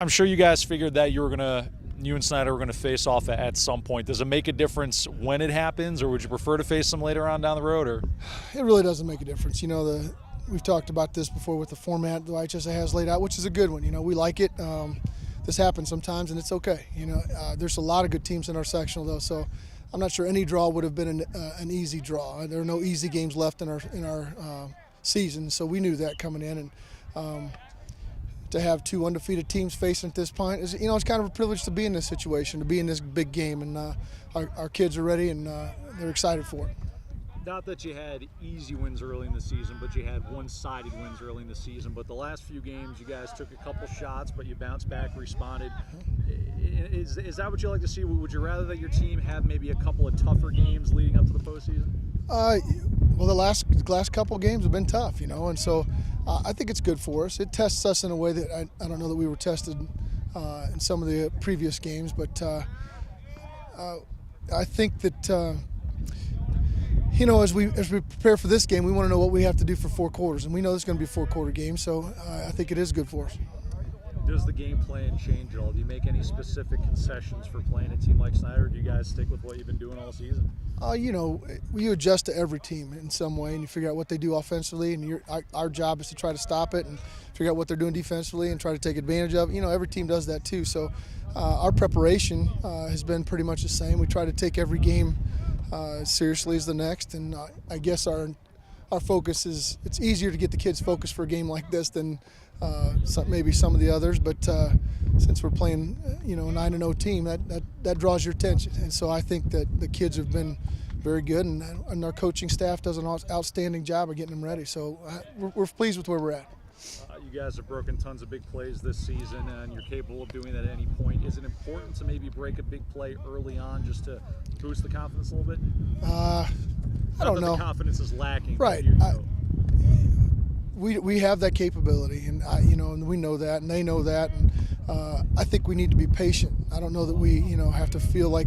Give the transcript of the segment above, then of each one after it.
I'm sure you guys figured that you and Snider were gonna face off at some point. Does it make a difference when it happens, or would you prefer to face them later on down the road? Or It really doesn't make a difference. We've talked about this before with the format the IHSA has laid out, which is a good one. We like it. This happens sometimes, and it's okay. There's a lot of good teams in our sectional, though, so I'm not sure any draw would have been an easy draw. There are no easy games left in our season, so we knew that coming in. And to have two undefeated teams facing at this point is, it's kind of a privilege to be in this situation, to be in this big game, and our kids are ready and they're excited for it. not that you had easy wins early in the season, but you had one-sided wins early in the season. But the last few games, you guys took a couple shots, but you bounced back, responded. Is that what you like to see? Would you rather that your team have maybe a couple of tougher games leading up to the postseason? Well, the last couple of games have been tough, and so I think it's good for us. It tests us in a way that I don't know that we were tested in some of the previous games, but I think that as we prepare for this game, we want to know what we have to do for 4 quarters, and we know this is going to be a 4-quarter game, so I think it is good for us. Does the game plan change at all? Do you make any specific concessions for playing a team like Snider, or do you guys stick with what you've been doing all season? We adjust to every team in some way, and you figure out what they do offensively, and our job is to try to stop it and figure out what they're doing defensively and try to take advantage of it. Every team does that too. So our preparation has been pretty much the same. We try to take every game as seriously as the next, and I guess our focus is, it's easier to get the kids focused for a game like this than maybe some of the others, but since we're playing a 9-0 team, that draws your attention, and so I think that the kids have been very good, and our coaching staff does an outstanding job of getting them ready, so we're pleased with where we're at. You guys have broken tons of big plays this season, and you're capable of doing that at any point. Is it important to maybe break a big play early on just to boost the confidence a little bit? I don't know. The confidence is lacking. Right. We have that capability, and and we know that, and they know that, and I think we need to be patient. I don't know that we have to feel like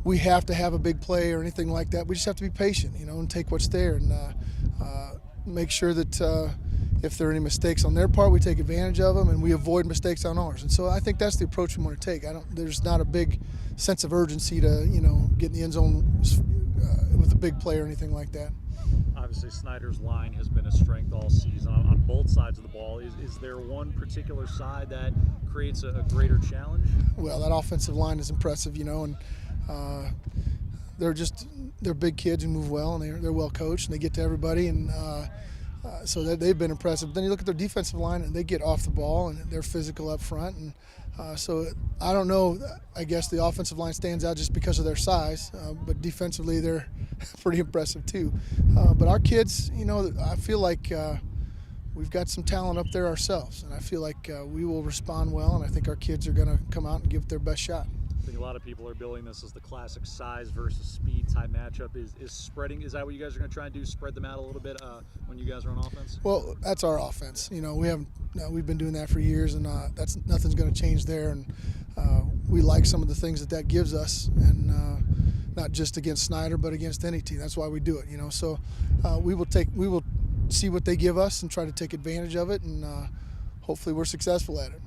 we have to have a big play or anything like that. We just have to be patient, and take what's there, and make sure that if there are any mistakes on their part, we take advantage of them, and we avoid mistakes on ours. And so I think that's the approach we want to take. There's not a big sense of urgency to get in the end zone with a big play or anything like that. Obviously, Snider's line has been a strength all season on both sides of the ball. Is there one particular side that creates a greater challenge? Well, that offensive line is impressive, and they're big kids who move well, and they're well coached, and they get to everybody, and so they've been impressive. But then you look at their defensive line, and they get off the ball, and they're physical up front, and so I don't know. I guess the offensive line stands out just because of their size, but defensively they're pretty impressive too. But our kids, I feel like we've got some talent up there ourselves, and I feel like we will respond well, and I think our kids are going to come out and give it their best shot. I think a lot of people are billing this as the classic size versus speed type matchup. Is spreading, is that what you guys are going to try and do, spread them out a little bit when you guys are on offense? Well, that's our offense. We've been doing that for years, and nothing's going to change there. And we like some of the things that gives us, and not just against Snider, but against any team. That's why we do it. So we will see what they give us and try to take advantage of it, and hopefully we're successful at it.